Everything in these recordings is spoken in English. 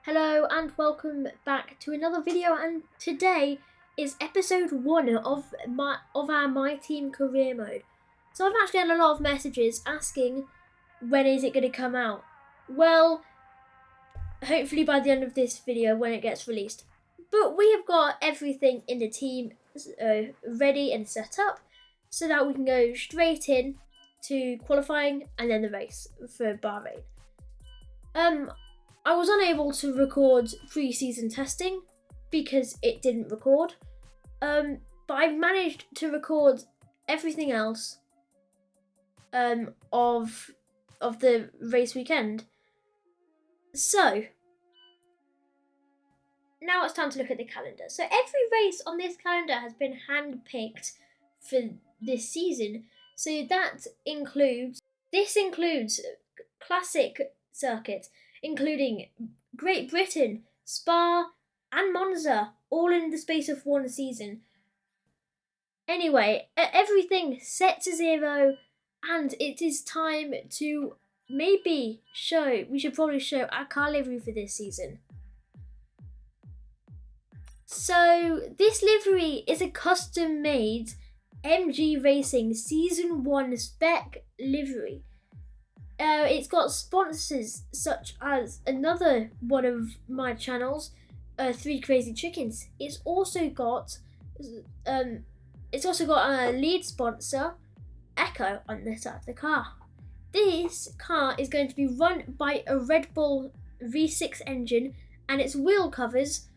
Hello and welcome back to another video, and today is episode 1 of our My Team career mode. So I've actually had a lot of messages asking when is it going to come out. Well, hopefully by the end of this video when it gets released. But we have got everything in the team ready and set up so that we can go straight in to qualifying and then the race for Bahrain. I was unable to record pre-season testing because it didn't record, but I managed to record everything else of the race weekend. So now it's time to look at the calendar. So every race on this calendar has been hand-picked for this season. So this includes classic circuits, including Great Britain, Spa, and Monza, all in the space of one season. Anyway, everything set to 0, and it is time to we should probably show our car livery for this season. So, this livery is a custom-made MG Racing Season 1 spec livery. It's got sponsors such as another one of my channels, Three Crazy Chickens. It's also got a lead sponsor, Echo, on the side of the car. This car is going to be run by a Red Bull V6 engine, and its wheel covers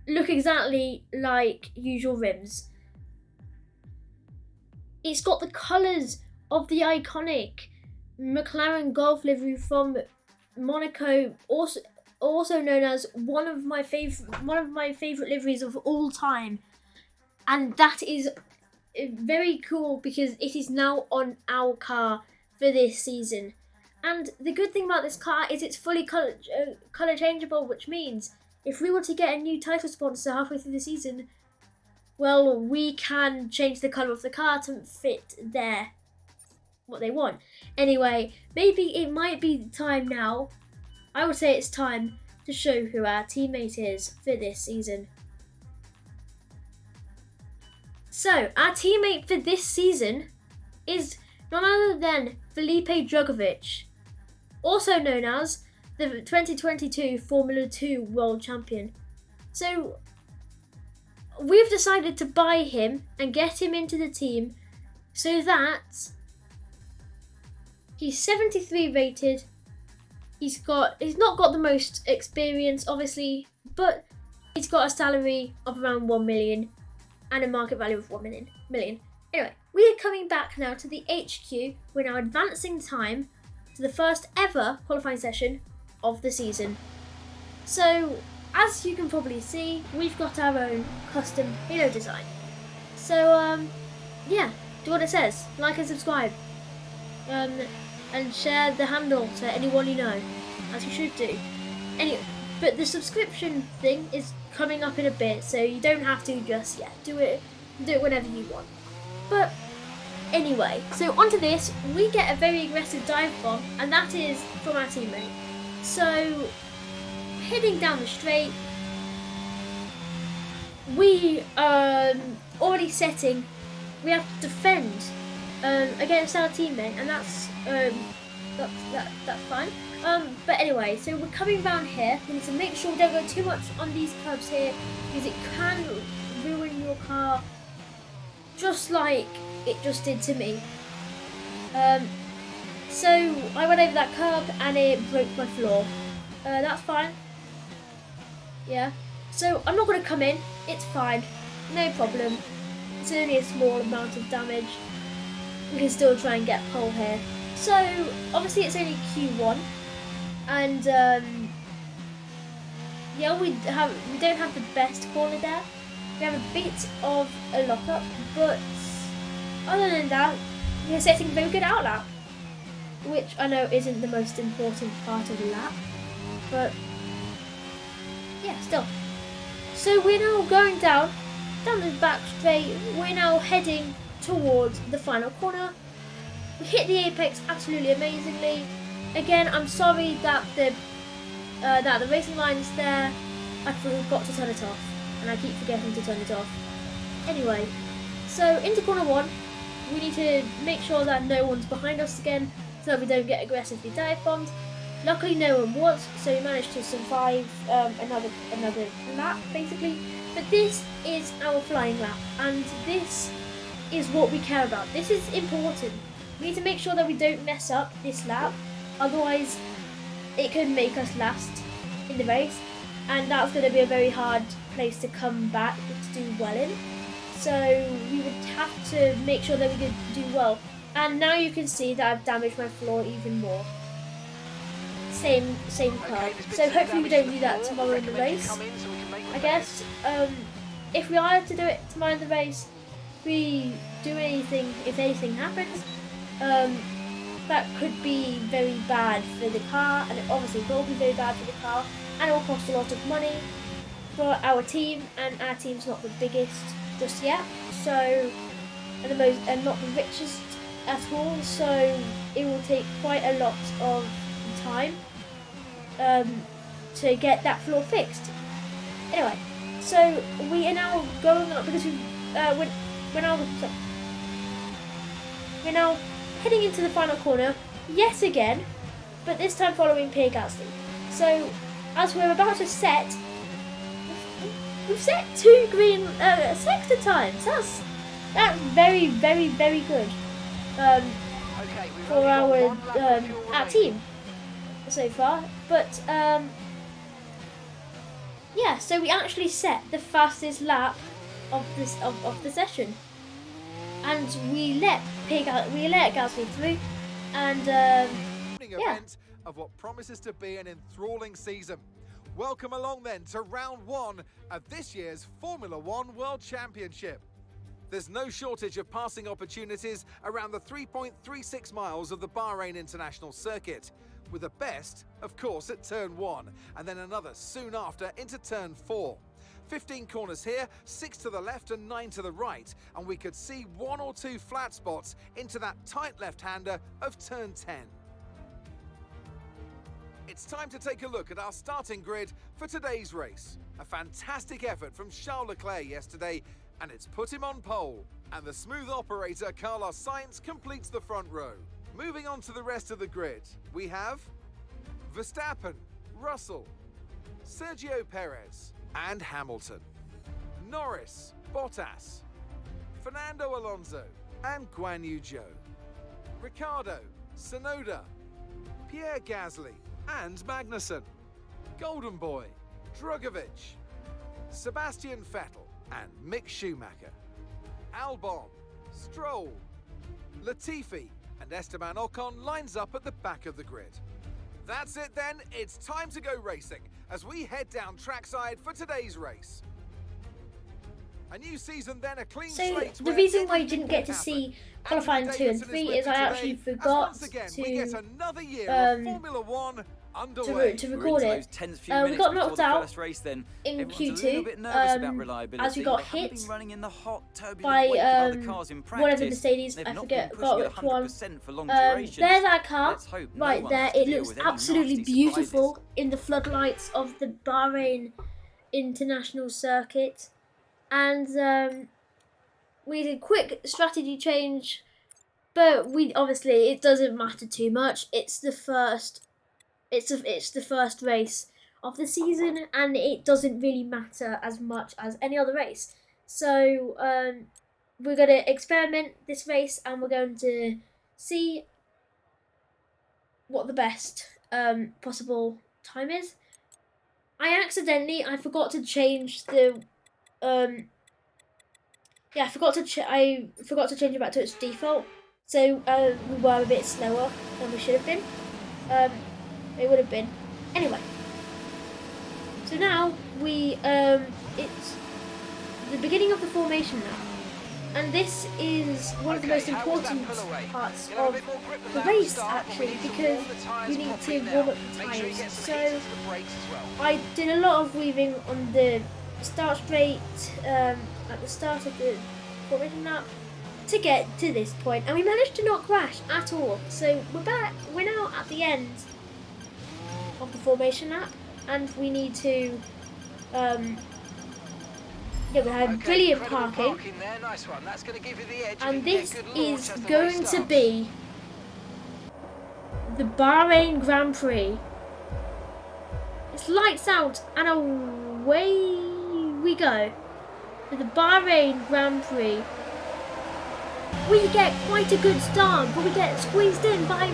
look exactly like usual rims. It's got the colours of the iconic McLaren Golf livery from Monaco, also known as one of my favorite liveries of all time, and that is very cool because it is now on our car for this season. And the good thing about this car is it's fully color changeable, which means if we were to get a new title sponsor halfway through the season, well, we can change the colour of the car to fit what they want. Anyway, maybe it might be time now. I would say it's time to show who our teammate is for this season. So, our teammate for this season is none other than Felipe Drugovich, also known as the 2022 Formula 2 World Champion. So, we've decided to buy him and get him into the team so that he's 73 rated. He's not got the most experience, obviously, but he's got a salary of around 1 million and a market value of 1 million. Anyway, we are coming back now to the HQ. We're now advancing time to the first ever qualifying session of the season. So, as you can probably see, we've got our own custom halo design. So, yeah, do what it says. Like and subscribe. And share the handle to anyone you know, as you should do. Anyway, but the subscription thing is coming up in a bit, so you don't have to just yet. Do it whenever you want. But anyway, so onto this, we get a very aggressive dive bomb, and that is from our teammate. So, heading down the straight, we already setting. We have to defend against our teammate, and that's fine. But anyway, so we're coming round here. We need to make sure we don't go too much on these curbs here, because it can ruin your car, just like it just did to me. So I went over that curb and it broke my floor. That's fine. Yeah. So I'm not going to come in. It's fine. No problem. It's only a small amount of damage. We can still try and get pole here. So obviously it's only Q1, and yeah, we don't have the best corner there. We have a bit of a lockup, but other than that, we're setting a very good outlap, which I know isn't the most important part of the lap, but yeah, still. So we're now going down the back straight. We're now heading towards the final corner. We hit the apex absolutely amazingly. Again, I'm sorry that the that the racing line's there. I forgot to turn it off, and I keep forgetting to turn it off. Anyway, so into corner 1, we need to make sure that no one's behind us again, so that we don't get aggressively dive bombed. Luckily no one was, so we managed to survive another lap basically. But this is our flying lap, and this is what we care about. This is important. We need to make sure that we don't mess up this lap, otherwise it could make us last in the race, and that's going to be a very hard place to come back to do well in. So we would have to make sure that we could do well. And now you can see that I've damaged my floor even more. Same curve. So hopefully we don't do that tomorrow in the race. I guess if we are to do it tomorrow in the race, we do anything, if anything happens, that could be very bad for the car, and it obviously will be very bad for the car, and it will cost a lot of money for our team, and our team's not the biggest just yet, so and not the richest at all, so it will take quite a lot of time to get that floor fixed. Anyway, so we are now going up because we're now heading into the final corner yet again, but this time following Pierre Gasly. So as we're about to set, we've set 2 green sector times. That's very good for our team so far. But yeah, so we actually set the fastest lap of the session, and we let Gasly through, and yeah. Event of what promises to be an enthralling season. Welcome along then to round 1 of this year's Formula 1 World Championship. There's no shortage of passing opportunities around the 3.36 miles of the Bahrain International Circuit, with the best, of course, at turn 1, and then another soon after into turn 4. 15 corners here, 6 to the left and 9 to the right, and we could see 1 or 2 flat spots into that tight left-hander of turn 10. It's time to take a look at our starting grid for today's race. A fantastic effort from Charles Leclerc yesterday, and it's put him on pole. And the smooth operator Carlos Sainz completes the front row. Moving on to the rest of the grid, we have Verstappen, Russell, Sergio Perez and Hamilton, Norris, Bottas, Fernando Alonso and Guan Yu Zhou, Ricciardo, Tsunoda, Pierre Gasly and Magnussen, Golden Boy, Drugovich, Sebastian Vettel and Mick Schumacher, Albon, Stroll, Latifi and Esteban Ocon lines up at the back of the grid. That's it then, it's time to go racing as we head down trackside for today's race. A new season then, a clean slate. The reason why you didn't get to see qualifying 2 and 3 is I actually forgot to record it. We got knocked out in Q2 as we got hit by one of the Mercedes. I forget which one. There's our car right there. It looks absolutely beautiful in the floodlights of the Bahrain International Circuit. And we did a quick strategy change, but obviously it doesn't matter too much. It's the first race of the season, and it doesn't really matter as much as any other race. So we're going to experiment this race, and we're going to see what the best possible time is. I forgot to change the I forgot to change it back to its default, so we were a bit slower than we should have been. It would have been anyway. So now it's the beginning of the formation now, and this is one of the most important parts of the race actually, because you need to warm up the tyres. So I did a lot of weaving on the start straight at the start of the formation lap to get to this point, and we managed to not crash at all. So we're back. We're now at the end of the formation lap, and we need to yeah, we have brilliant parking. There. Nice one. That's going to give you the edge. And this is going to be the Bahrain Grand Prix. It's lights out and away we go. For the Bahrain Grand Prix. We get quite a good start, but we get squeezed in by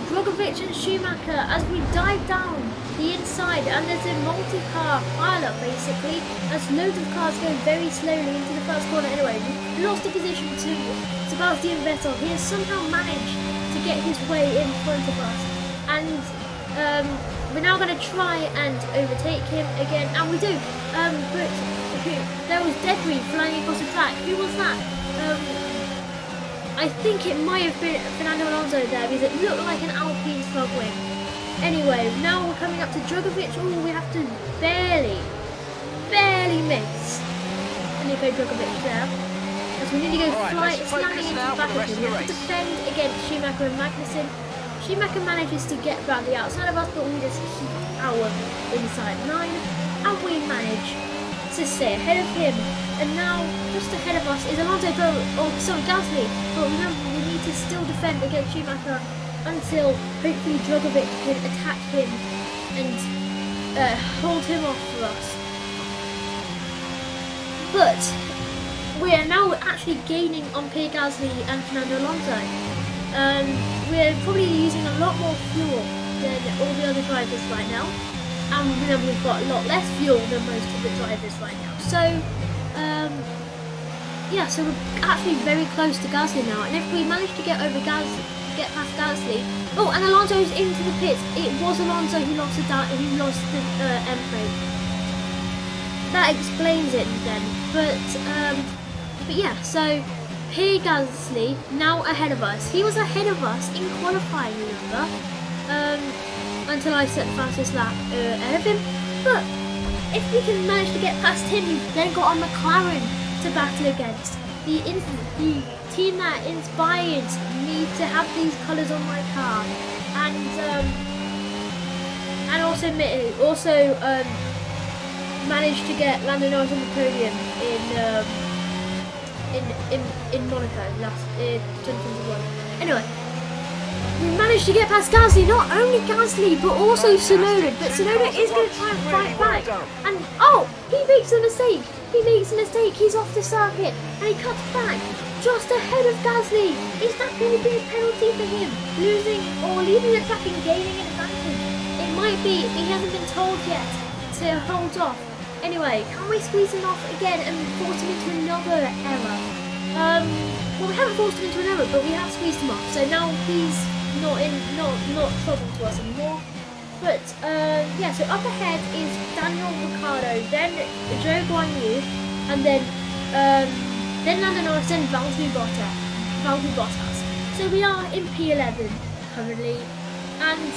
Drogovic and Schumacher as we dive down the inside, and there's a multi-car pile-up basically as loads of cars go very slowly into the first corner. Anyway, we lost the position to Sebastian Vettel. He has somehow managed to get his way in front of us, and we're now going to try and overtake him again, and we do, but there was debris flying across the track. Who was that? I think it might have been Fernando Alonso there, because it looked like an Alpine front wing. Anyway, now we're coming up to Drogovic. Oh, we have to barely miss Nico Drogovic there, as we need to go slamming into the back of him. We have to defend against Schumacher and Magnussen. Schumacher manages to get around the outside of us, but we just keep our inside line, and we manage to stay ahead of him. And now, just ahead of us is Alonso, Gasly. But remember, we need to still defend against Schumacher until hopefully Drogovic can attack him and hold him off for us. But we are now actually gaining on Pierre Gasly and Fernando Alonso. We're probably using a lot more fuel than all the other drivers right now. And remember, we've got a lot less fuel than most of the drivers right now. So, yeah, so we're actually very close to Gasly now. And if we manage to get past Gasly, oh, and Alonso's into the pits. It was Alonso who lost the M brake. That explains it then. But yeah, so Pierre Gasly now ahead of us. He was ahead of us in qualifying, remember? Until I set the fastest lap ahead of him. But if we can manage to get past him, we've then got a McLaren to battle against. The team that inspired me to have these colours on my car, and also managed to get Lando Norris on the podium in Monaco last 2021. Anyway. We managed to get past Gasly, not only Gasly, but also Tsunoda. But Tsunoda is going to try and fight back. And, oh, he makes a mistake. He's off the circuit. And he cuts back just ahead of Gasly. Is that going to be a penalty for him? Losing or leaving the track and gaining an advantage? It might be. He hasn't been told yet to hold off. Anyway, can we squeeze him off again and force him into another error? Well, we haven't forced him into an error, but we have squeezed him off. So now he's not trouble to us anymore. But yeah, so up ahead is Daniel Ricciardo, then Joe Guan Yu, and then Lando Norris, then Valtteri Bottas. So we are in P11 currently, and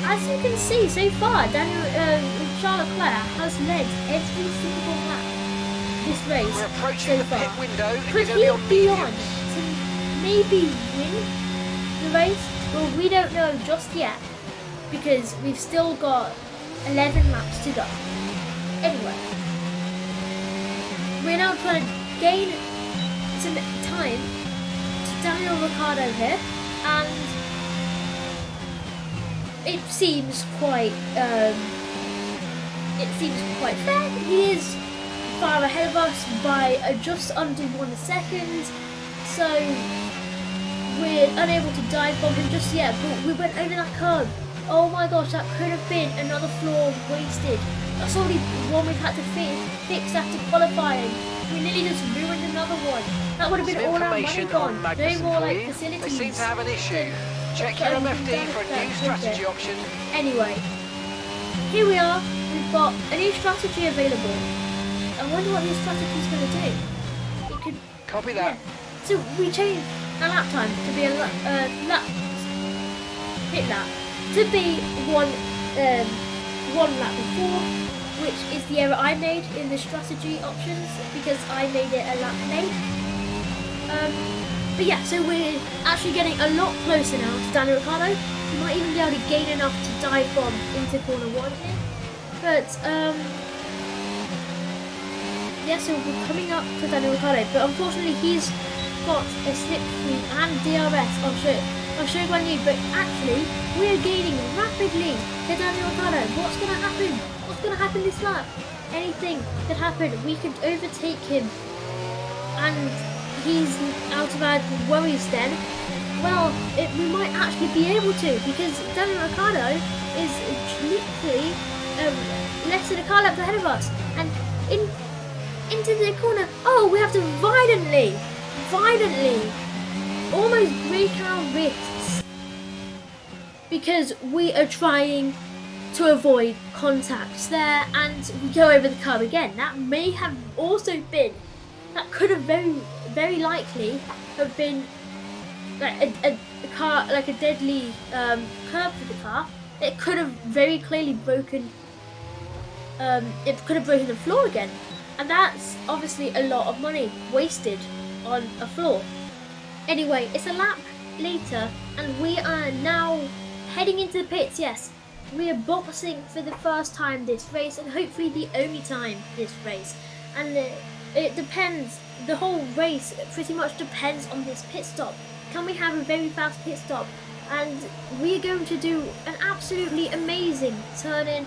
as you can see so far, Charles Leclerc has led every single lap this race. We're approaching so the pit window. Could he be on to maybe win the race? Well, we don't know just yet, because we've still got 11 laps to go. Anyway, we're now trying to gain some time to Daniel Ricciardo here, and it seems quite fair. He is far ahead of us by just under 1 second, so we're unable to dive bomb him just yet, but we went over that curb. Oh my gosh, that could have been another floor wasted. That's already one we've had to fix after qualifying. We nearly just ruined another one. That would have been all our money gone. No more like facilities. They seem to have an issue. Check your MFD for a new strategy option. Anyway, here we are. We've got a new strategy available. I wonder what this strategy is going to do. It could Copy that. Yeah. So we changed our lap time to be a pit lap to be one lap before, which is the error I made in the strategy options because I made it a lap late. But yeah, so we're actually getting a lot closer now to Daniel Ricciardo. We might even be able to gain enough to dive bomb into corner 1 here. But yeah, so we're coming up to Daniel Ricciardo, but unfortunately he's got a slipstream and DRS of Show Guan Yu, but actually we're gaining rapidly to Daniel Ricciardo. What's going to happen? What's going to happen this lap? Anything could happen. We could overtake him and he's out of our worries then. Well, we might actually be able to, because Daniel Ricciardo is literally less than a car length ahead of us, and into the corner. Oh, we have to violently almost break our wrists because we are trying to avoid contacts there, and we go over the curb again. That may have also been, that could have very likely have been like a car, like a deadly curb for the car. It could have very clearly broken. It could have broken the floor again, and that's obviously a lot of money wasted on a floor. Anyway, it's a lap later, and we are now heading into the pits. Yes, we are boxing for the first time this race, and hopefully the only time this race. And it depends. The whole race pretty much depends on this pit stop. Can we have a very fast pit stop? And we're going to do an absolutely amazing turn in.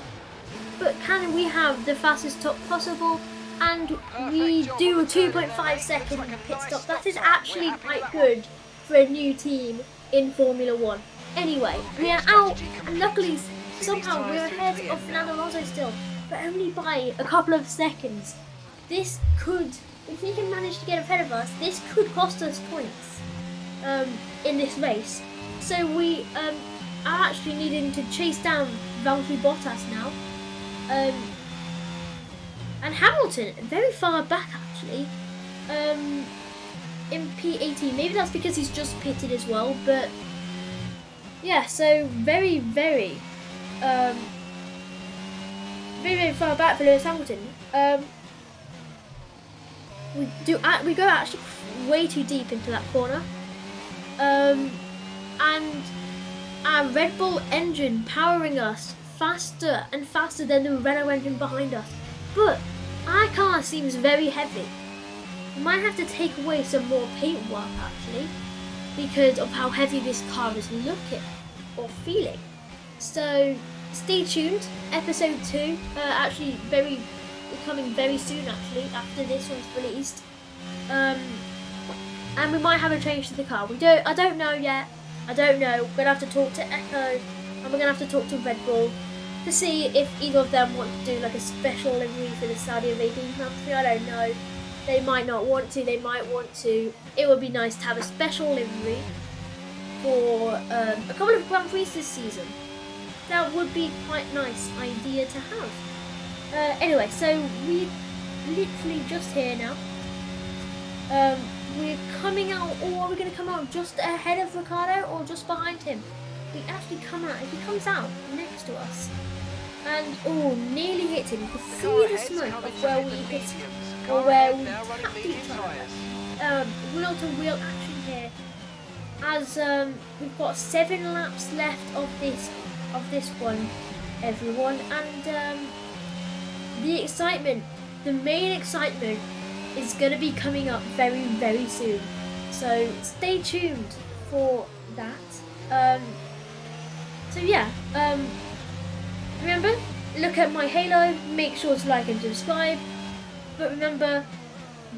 But can we have the fastest stop possible? And we do a 2.5 second pit stop. That is actually quite good for a new team in Formula 1. Anyway, we are out, and luckily somehow we're ahead of Fernando Alonso still, but only by a couple of seconds. This could, if he can manage to get ahead of us, this could cost us points in this race. So we are actually needing to chase down Valtteri Bottas now. And Hamilton, very far back actually, in P18. Maybe that's because he's just pitted as well, but yeah, so very far back for Lewis Hamilton. We go actually way too deep into that corner, and our Red Bull engine powering us faster and faster than the Renault engine behind us. But our car seems very heavy. We might have to take away some more paintwork actually, because of how heavy this car is looking or feeling. So stay tuned. Episode 2, actually coming very soon actually after this one's released. And we might have a change to the car. I don't know yet. I don't know. We're gonna have to talk to Echo, and we're gonna have to talk to Red Bull to see if either of them want to do like a special livery for the Saudi Arabian Grand Prix. I don't know. They might not want to. They might want to. It would be nice to have a special livery for a couple of Grand Prix this season. That would be quite a nice idea to have. Anyway, so we're literally just here now. We're coming out, or are we going to come out just ahead of Ricciardo or just behind him? We actually come out, if he comes out next to us, and nearly hit him. You can see the smoke of where we hit him, or where we tapped each other. Wheel to wheel action here, as we've got 7 laps left of this one, everyone, and the excitement, the main excitement, is going to be coming up very soon. So stay tuned for that. So yeah, remember, look at my halo, make sure to like and subscribe, but remember,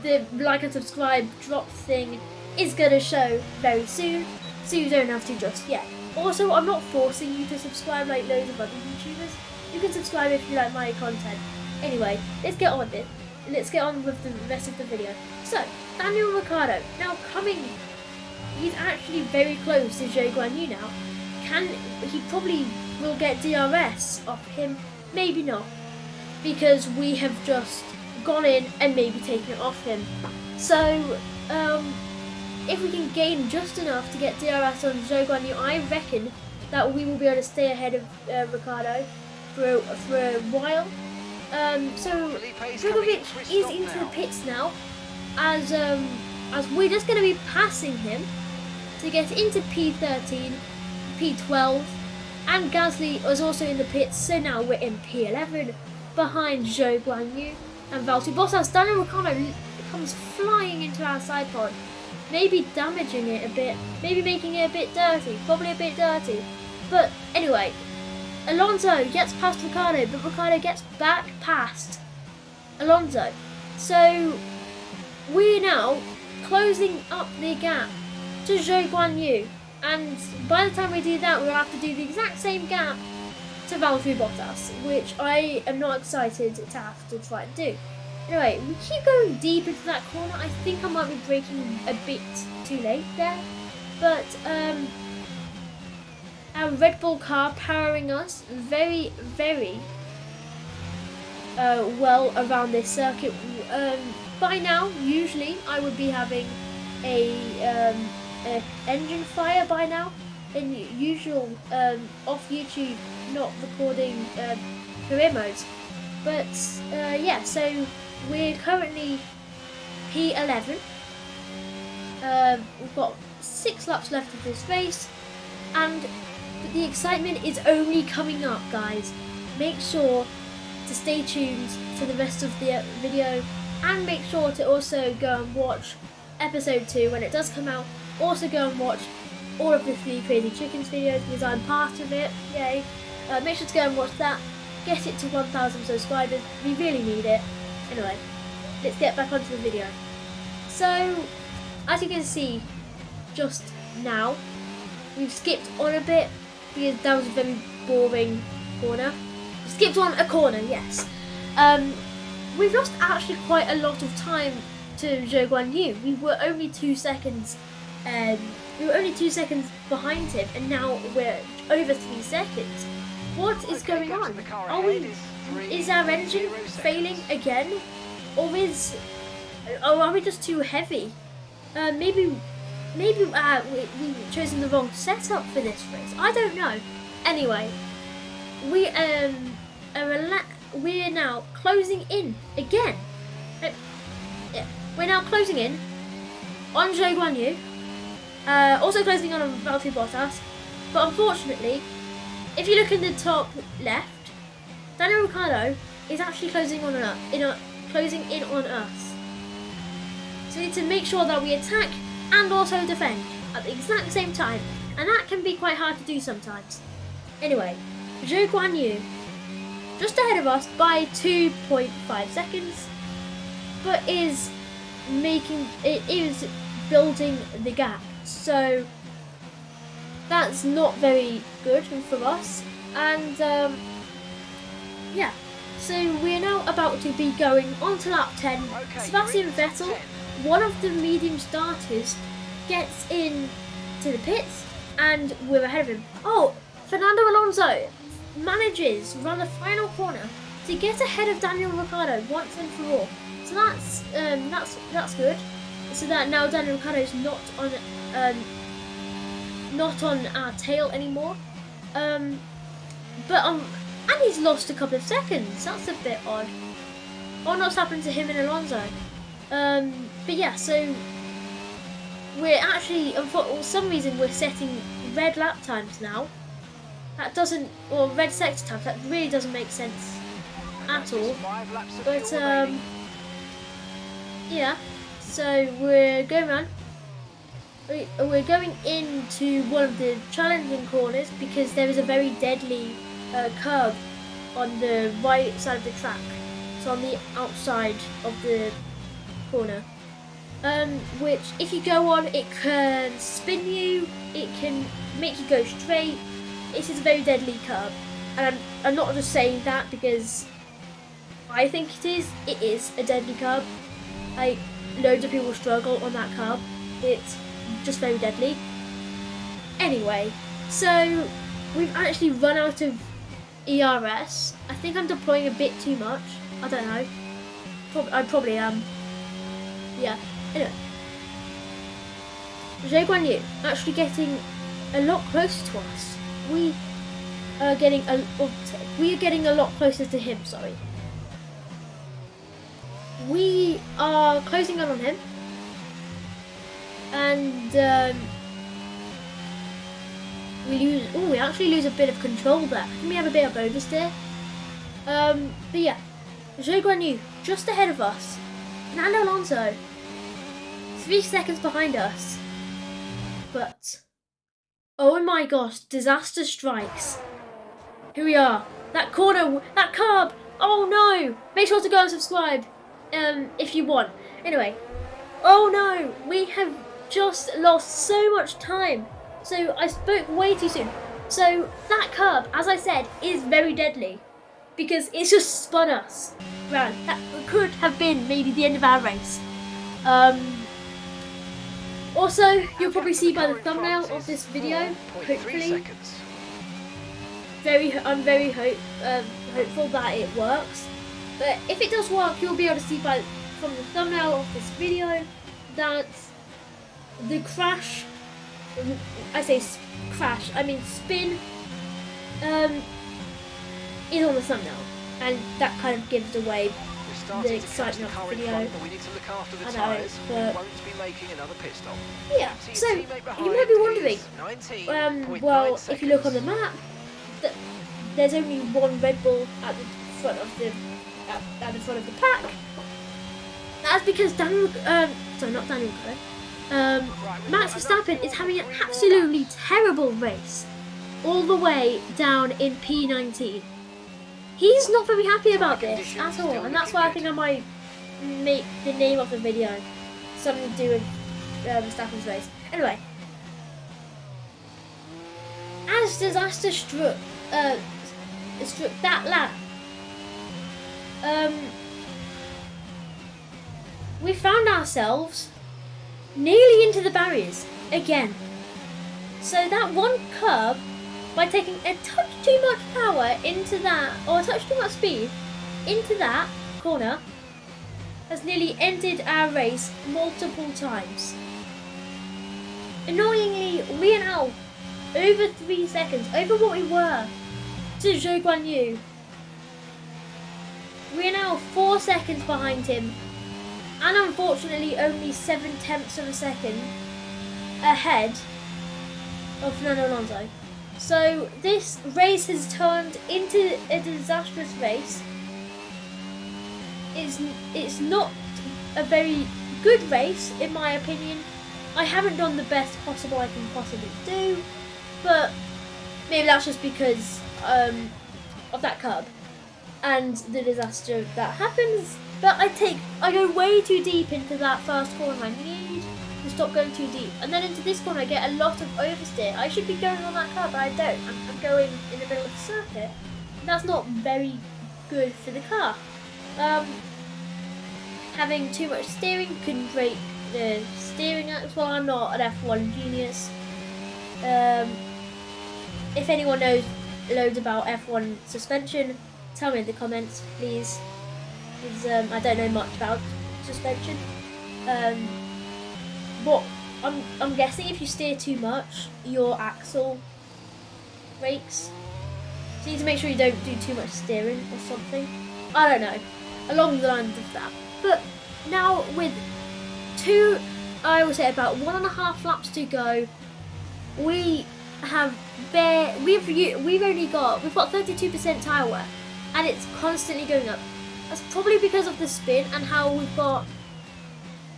the like and subscribe drop thing is going to show very soon, so you don't have to just yet. Also, I'm not forcing you to subscribe like loads of other YouTubers. You can subscribe if you like my content. Anyway, let's get on with it. Let's get on with the rest of the video. So, Daniel Ricciardo, now he's actually very close to Zhou Guan Yu now. He probably will get DRS off him, maybe not, because we have just gone in and maybe taken it off him. So, if we can gain just enough to get DRS on Zhou Guan Yu, I reckon that we will be able to stay ahead of Ricciardo for a while. So Drogovic is into the pits now, as as we're just going to be passing him to get into P13, P12, and Gasly was also in the pits, so now we're in P11 behind Zhou Guanyu and Valtteri Bottas. Daniel Ricciardo comes flying into our side pod, maybe damaging it a bit, maybe making it a bit dirty, probably a bit dirty. But anyway, Alonso gets past Ricciardo, but Ricciardo gets back past Alonso. So we're now closing up the gap to Zhou Guanyu, and by the time we do that, we'll have to do the exact same gap to Valtteri Bottas, which I am not excited to have to try and do. Anyway, we keep going deep into that corner. I think I might be braking a bit too late there, but our Red Bull car powering us very, very well around this circuit. By now, usually I would be having a engine fire by now, in usual off YouTube, not recording career modes. But yeah, so we're currently P11. We've got 6 laps left of this race, and the excitement is only coming up, guys. Make sure to stay tuned for the rest of the video, and make sure to also go and watch episode 2 when it does come out. Also go and watch all of the 3 Crazy Chickens videos because I'm part of it. Yay. Make sure to go and watch that. Get it to 1,000 subscribers. We really need it. Anyway, let's get back onto the video. So, as you can see just now, we've skipped on a bit because that was a very boring corner. We skipped on a corner, yes. We've lost actually quite a lot of time to Zhou Guanyu. We were only 2 seconds. We were only 2 seconds behind him, and now we're over 3 seconds. What is going on? Is our engine failing again, or are we just too heavy? Maybe we've chosen the wrong setup for this race. I don't know. Anyway, we're now closing in again. We're now closing in on Zhou Guanyu. Also closing on Valtteri Bottas, but unfortunately, if you look in the top left, Daniel Ricciardo is actually closing in on us. So we need to make sure that we attack and also defend at the exact same time, and that can be quite hard to do sometimes. Anyway, Zhou Guanyu just ahead of us by 2.5 seconds, but is building the gap. So that's not very good for us, and yeah, so we're now about to be going on to lap 10. Sebastian Vettel, one of the medium starters, gets in to the pits, and we're ahead of him. Oh, Fernando Alonso manages run the final corner to get ahead of Daniel Ricciardo once and for all. So that's good. So that now Daniel Ricciardo is not on our tail anymore. And he's lost a couple of seconds. That's a bit odd. I wonder what's happened to him and Alonso. But yeah, so we're actually, for some reason, we're setting red lap times now. That doesn't, or red sector times. That really doesn't make sense at all. But yeah. So we're going around. We're going into one of the challenging corners because there is a very deadly curb on the right side of the track. So on the outside of the corner, which if you go on, it can spin you. It can make you go straight. It is a very deadly curb, and I'm not just saying that because I think it is. It is a deadly curb. Loads of people struggle on that curb. It's just very deadly. Anyway, so we've actually run out of ERS. I think I'm deploying a bit too much. I don't know. I probably am. Yeah. Anyway, Zhou Guanyu actually getting a lot closer to us. We are getting a lot closer to him. Sorry. We are closing in on him. and we actually lose a bit of control there. I think we have a bit of oversteer. But yeah, Zhou Guanyu just ahead of us. Fernando Alonso 3 seconds behind us. But oh my gosh, disaster strikes. Here we are. That corner, that curb. Oh no! Make sure to go and subscribe if you want. Anyway, oh no, we have just lost so much time. So I spoke way too soon. So that curb, as I said, is very deadly because it's just spun us round. That could have been maybe the end of our race. Also, you'll probably see by the thumbnail of this video, hopefully, I'm very hopeful that it works. But if it does work, you'll be able to see from the thumbnail of this video that the crash, I say crash, I mean spin, is on the thumbnail, and that kind of gives away the excitement of the video. We need to look after the I know, tyres. but We won't be making another pit stop. yeah. So you might be wondering, well, if you look on the map, there's only one Red Bull at the front of the pack. That's because Max Verstappen is having an absolutely terrible race, all the way down in P19. He's not very happy about this at all, and that's why I think I might make the name of the video something to do with Verstappen's race. Anyway, as disaster struck that lap, we found ourselves nearly into the barriers again. So that one curb, by taking a touch too much power into that, or a touch too much speed into that corner, has nearly ended our race multiple times. Annoyingly, we are now over 3 seconds, over what we were to Zhou Guanyu. We are now 4 seconds behind him, and unfortunately only 0.7 of a second ahead of Fernando Alonso. So this race has turned into a disastrous race. It's not a very good race in my opinion. I haven't done the best possible I can possibly do, but maybe that's just because of that curb and the disaster that happens. But I go way too deep into that first corner. I need to stop going too deep, and then into this corner I get a lot of oversteer. I should be going on that curb, but I don't. I'm going in the middle of the circuit. That's not very good for the car. Having too much steering can break the steering axle. Well, I'm not an F1 genius. If anyone knows loads about F1 suspension, tell me in the comments, please. Because I don't know much about suspension. But I'm guessing if you steer too much, your axle breaks. So you need to make sure you don't do too much steering or something. I don't know. Along the lines of that. But now with I would say about 1.5 laps to go, we've got 32% tyre wear, and it's constantly going up. That's probably because of the spin and how we've got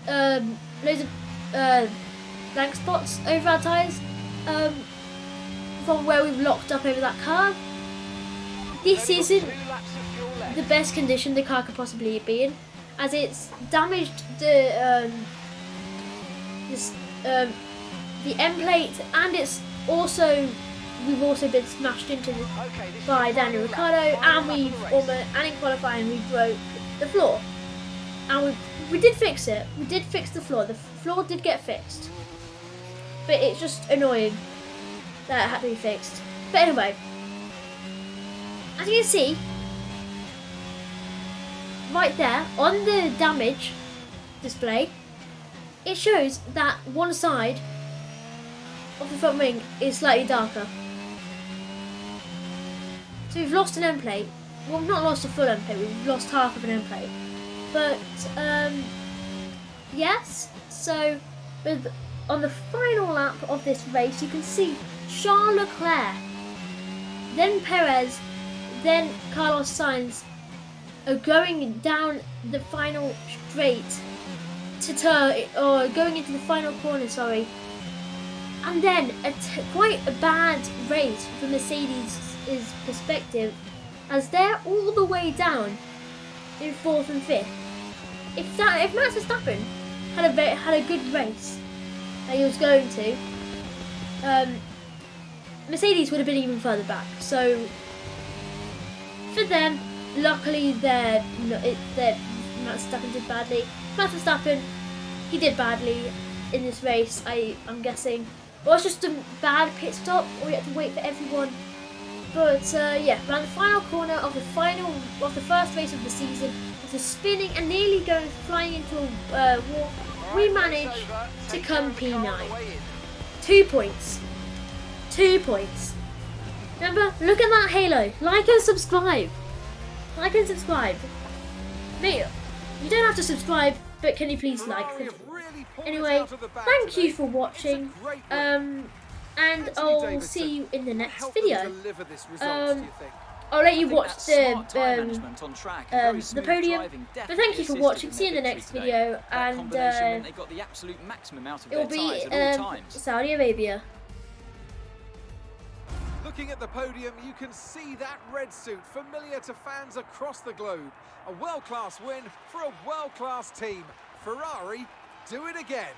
loads of blank spots over our tyres from where we've locked up over that curve. This isn't the best condition the car could possibly be in, as it's damaged the end plate, and we've also been smashed into by Daniel Ricciardo, and in qualifying we broke the floor, and we did fix it. We did fix the floor. The floor did get fixed, but it's just annoying that it had to be fixed. But anyway, as you can see right there on the damage display, it shows that one side of the front wing is slightly darker. So we've lost an end plate. Well, we've not lost a full end plate, we've lost half of an end plate. But yes, so with on the final lap of this race, you can see Charles Leclerc, then Perez, then Carlos Sainz are going down the final straight to turn, or going into the final corner, sorry. And then quite a bad race from Mercedes' perspective, as they're all the way down in 4th and 5th. If Max Verstappen had a good race that he was going to, Mercedes would have been even further back. So for them, luckily Max Verstappen did badly. Max Verstappen, he did badly in this race. I'm guessing. Well, it's just a bad pit stop, or we had to wait for everyone. But yeah, around the final corner of the first race of the season, after spinning and nearly flying into a wall, we managed to come P9. 2 points. 2 points. Remember, look at that halo. Like and subscribe. Like and subscribe. Mate, you don't have to subscribe, but can you please like? Anyway, thank you for watching. And I'll see you in the next video. I'll let you watch the podium. But thank you for watching. See you in the next video, and it will be Saudi Arabia. Looking at the podium, you can see that red suit familiar to fans across the globe. A world-class win for a world-class team. Ferrari, do it again.